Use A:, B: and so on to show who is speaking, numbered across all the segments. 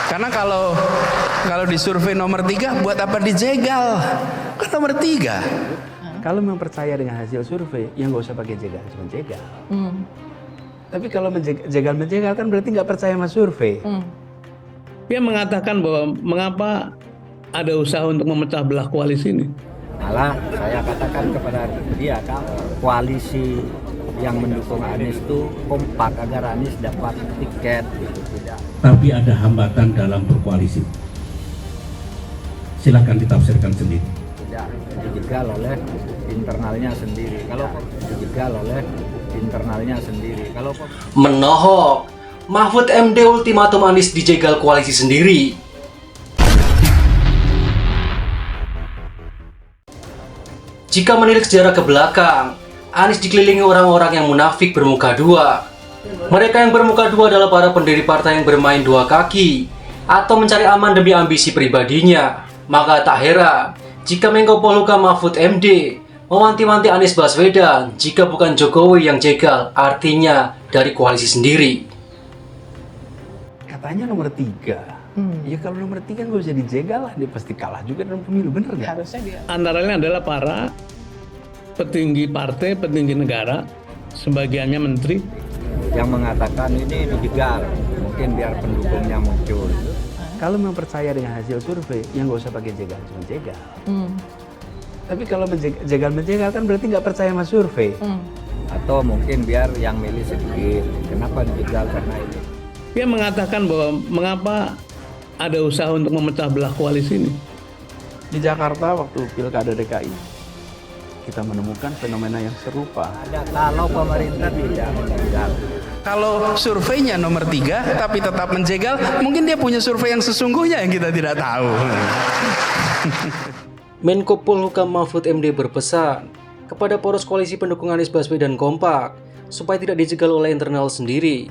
A: Karena kalau di survei nomor 3 buat apa dijegal? Kan nomor 3. Kalau memang percaya dengan hasil survei, ya nggak usah pakai jegal, cuma jegal. Tapi kalau menjegal kan berarti nggak percaya sama survei.
B: Dia mengatakan bahwa mengapa ada usaha untuk memecah belah koalisi ini.
C: Malah saya katakan kepada dia, koalisi yang mendukung Anies itu kompak agar Anies dapat tiket gitu, tidak.
D: Tapi ada hambatan dalam berkoalisi. Silakan ditafsirkan sendiri.
C: Tidak dijegal oleh internalnya sendiri. Kalau dijegal oleh internalnya sendiri. Kalau
E: Menohok, Mahfud MD ultimatum Anies dijegal koalisi sendiri. Jika menilik sejarah ke belakang, Anies dikelilingi orang-orang yang munafik bermuka dua. Mereka yang bermuka dua adalah para pendiri partai yang bermain dua kaki atau mencari aman demi ambisi pribadinya. Maka tak heran jika Menko Polhukam Mahfud MD mewanti-wanti Anies Baswedan jika bukan Jokowi yang jegal, artinya dari koalisi sendiri.
A: Katanya nomor 3. Ya kalau nomor 3 nggak bisa dijegal lah, dia pasti kalah juga dalam pemilu, bener nggak?
F: Harusnya dia.
B: Antara lain adalah para petinggi partai, petinggi negara, sebagiannya menteri.
C: yang mengatakan ini dijegal, mungkin biar pendukungnya muncul.
A: Kalau memang percaya dengan hasil survei, ya nggak usah pakai jegal, cuma jegal. Tapi kalau menjegal kan berarti nggak percaya sama survei.
C: Atau mungkin biar yang milih sedikit. Kenapa dijegal? Karena ini.
B: Dia mengatakan bahwa mengapa ada usaha untuk memecah belah koalisi ini.
A: Di Jakarta waktu Pilkada DKI, kita menemukan fenomena yang serupa.
C: Ada kalau pemerintah tidak menjegal.
A: Kalau surveinya nomor 3 tapi tetap menjegal, mungkin dia punya survei yang sesungguhnya yang kita tidak tahu.
E: Menko Polhukam Mahfud MD berpesan kepada poros koalisi pendukung Anies Baswedan kompak supaya tidak dijegal oleh internal sendiri.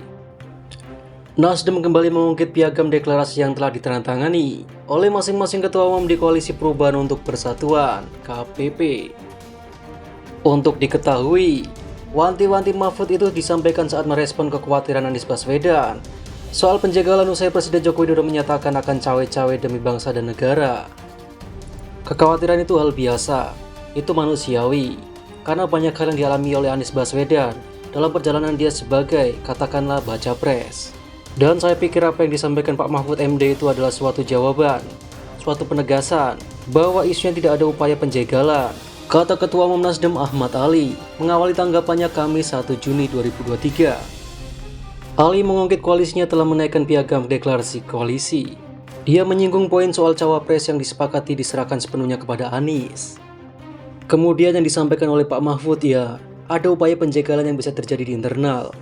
E: Nasdem kembali mengungkit piagam deklarasi yang telah ditandatangani oleh masing-masing ketua umum di Koalisi Perubahan untuk Persatuan (KPP). Untuk diketahui, wanti-wanti Mahfud itu disampaikan saat merespon kekhawatiran Anies Baswedan soal penjegalan usai Presiden Joko Widodo menyatakan akan cawe-cawe demi bangsa dan negara. Kekhawatiran itu hal biasa, itu manusiawi, karena banyak hal yang dialami oleh Anies Baswedan dalam perjalanan dia sebagai, katakanlah, baca pres. Dan saya pikir apa yang disampaikan Pak Mahfud MD itu adalah suatu jawaban, suatu penegasan bahwa isunya tidak ada upaya penjegalan, kata Ketua Umum Nasdem Ahmad Ali mengawali tanggapannya Kamis 1 Juni 2023. Ali mengungkit koalisinya telah menaikkan piagam deklarasi koalisi. Dia menyinggung poin soal cawapres yang disepakati diserahkan sepenuhnya kepada Anies. Kemudian yang disampaikan oleh Pak Mahfud, ya, ada upaya penjegalan yang bisa terjadi di internal.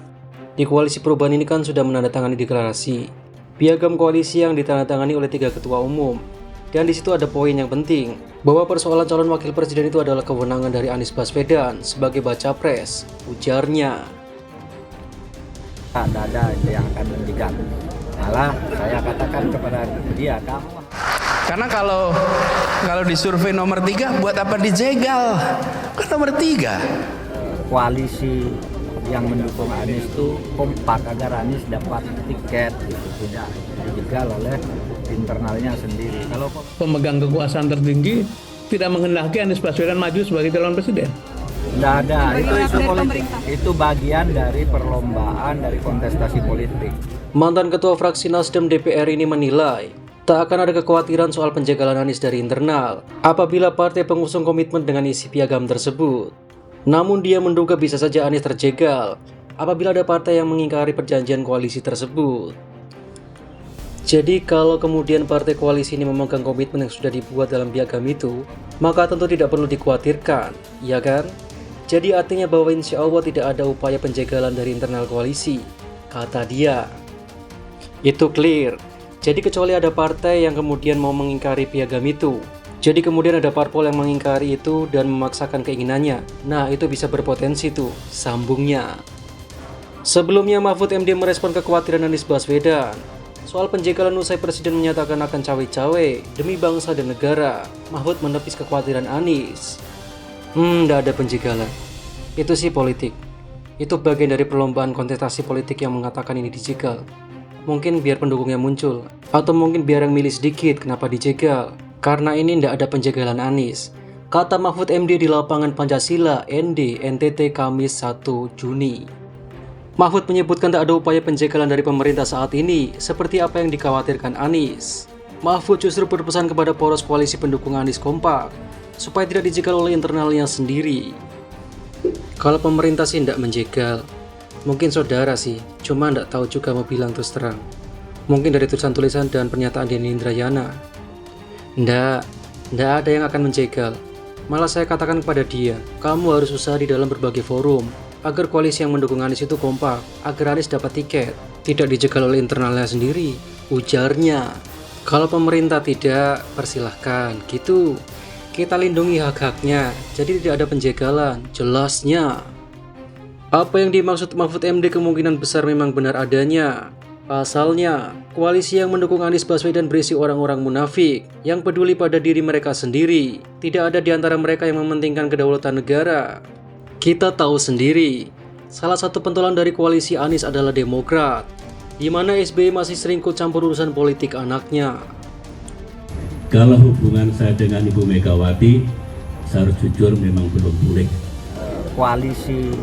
E: Di Koalisi Perubahan ini kan sudah menandatangani deklarasi piagam koalisi yang ditandatangani oleh 3 ketua umum. Dan di situ ada poin yang penting, bahwa persoalan calon wakil presiden itu adalah kewenangan dari Anies Baswedan sebagai baca pres, ujarnya.
C: Tidak ada yang akan menjegal. Malah saya katakan kepada dia, kamu.
A: Karena kalau di survei nomor 3 buat apa dijegal? Kan nomor 3.
C: Koalisi yang mendukung Anies itu kompak agar Anies dapat tiket, gitu. Tidak dijegal oleh internalnya sendiri. Kalau
B: Pemegang kekuasaan tertinggi tidak menghendaki Anies Baswedan maju sebagai calon presiden.
C: tidak ada, itu isu politik. Itu bagian dari perlombaan, dari kontestasi politik.
E: Mantan Ketua Fraksi Nasdem DPR ini menilai tak akan ada kekhawatiran soal penjagalan Anies dari internal apabila partai pengusung komitmen dengan isi piagam tersebut. Namun dia menduga bisa saja Anies terjegal apabila ada partai yang mengingkari perjanjian koalisi tersebut. Jadi kalau kemudian partai koalisi ini memegang komitmen yang sudah dibuat dalam piagam itu, maka tentu tidak perlu dikhawatirkan, ya kan? Jadi artinya bahwa insya Allah tidak ada upaya penjagalan dari internal koalisi, kata dia. Itu clear. Jadi kecuali ada partai yang kemudian mau mengingkari piagam itu, jadi kemudian ada parpol yang mengingkari itu dan memaksakan keinginannya. Nah, itu bisa berpotensi tuh, sambungnya. Sebelumnya Mahfud MD merespon kekhawatiran Anies Baswedan soal penjegalan usai Presiden menyatakan akan cawe-cawe demi bangsa dan negara. Mahfud menepis kekhawatiran Anies. Nggak ada penjegalan. Itu sih politik. Itu bagian dari perlombaan kontestasi politik yang mengatakan ini dijegal. Mungkin biar pendukungnya muncul. Atau mungkin biar yang milih sedikit kenapa dijegal? Karena ini ndak ada penjagalan Anies, kata Mahfud MD di lapangan Pancasila ND NTT Kamis 1 Juni. Mahfud menyebutkan tak ada upaya penjagalan dari pemerintah saat ini seperti apa yang dikhawatirkan Anies. Mahfud justru berpesan kepada poros koalisi pendukung Anies kompak supaya tidak dijegal oleh internalnya sendiri. Kalau pemerintah sih ndak menjegal, mungkin saudara sih, cuma ndak tahu juga mau bilang terus terang. Mungkin dari tulisan-tulisan dan pernyataan Denny Indrayana. Ndak ada yang akan menjegal. Malah saya katakan kepada dia, kamu harus usaha di dalam berbagai forum agar koalisi yang mendukung Anies itu kompak, agar Anies dapat tiket, tidak dijegal oleh internalnya sendiri, ujarnya. Kalau pemerintah tidak, persilahkan, gitu. Kita lindungi hak-haknya, jadi tidak ada penjagalan, jelasnya. Apa yang dimaksud Mahfud MD kemungkinan besar memang benar adanya. Pasalnya, koalisi yang mendukung Anies Baswedan berisi orang-orang munafik yang peduli pada diri mereka sendiri. Tidak ada di antara mereka yang mementingkan kedaulatan negara. Kita tahu sendiri, salah satu pentolan dari koalisi Anies adalah Demokrat, di mana SBY masih sering ikut campur urusan politik anaknya.
D: Kalau hubungan saya dengan Ibu Megawati, saya harus jujur memang belum pulih.
C: Koalisi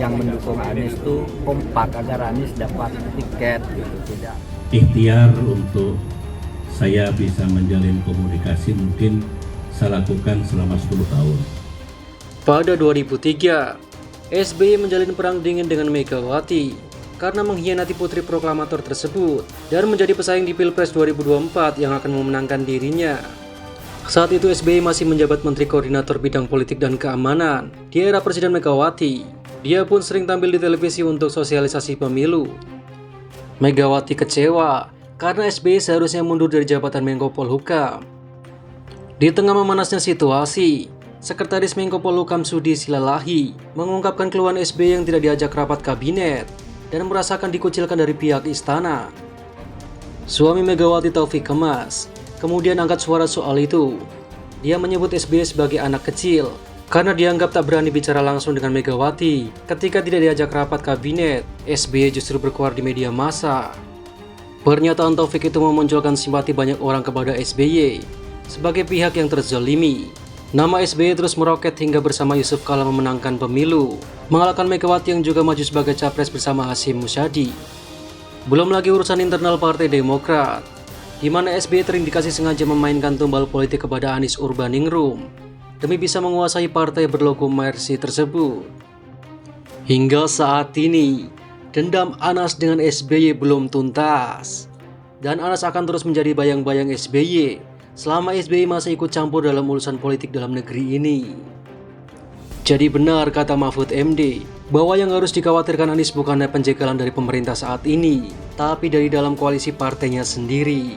C: yang mendukung Anies itu kompak agar Anies dapat tiket gitu, tidak.
D: Ikhtiar untuk saya bisa menjalin komunikasi mungkin saya lakukan selama 10 tahun.
E: Pada 2003, SBY menjalin perang dingin dengan Megawati karena mengkhianati putri proklamator tersebut dan menjadi pesaing di Pilpres 2024 yang akan memenangkan dirinya. Saat itu SBY masih menjabat Menteri Koordinator Bidang Politik dan Keamanan di era Presiden Megawati. Dia pun sering tampil di televisi untuk sosialisasi pemilu. Megawati kecewa karena SBY seharusnya mundur dari jabatan Menko Polhukam. Di tengah memanasnya situasi, Sekretaris Menko Polhukam Sudi Silalahi mengungkapkan keluhan SBY yang tidak diajak rapat kabinet dan merasakan dikucilkan dari pihak istana. Suami Megawati, Taufik Kemas, kemudian angkat suara soal itu. Dia menyebut SBY sebagai anak kecil karena dianggap tak berani bicara langsung dengan Megawati. Ketika tidak diajak rapat kabinet, SBY justru berkuar di media massa. Pernyataan Taufik itu memunculkan simpati banyak orang kepada SBY sebagai pihak yang terzalimi. Nama SBY terus meroket hingga bersama Yusuf Kala memenangkan pemilu, mengalahkan Megawati yang juga maju sebagai capres bersama Hasyim Musyadi. Belum lagi urusan internal Partai Demokrat, di mana SBY terindikasi sengaja memainkan tumbal politik kepada Anies Urbaningrum demi bisa menguasai partai berlogo Mercy tersebut. Hingga saat ini, dendam Anas dengan SBY belum tuntas, dan Anas akan terus menjadi bayang-bayang SBY selama SBY masih ikut campur dalam urusan politik dalam negeri ini. Jadi benar kata Mahfud MD, bahwa yang harus dikhawatirkan Anies bukanlah penjagalan dari pemerintah saat ini, tapi dari dalam koalisi partainya sendiri.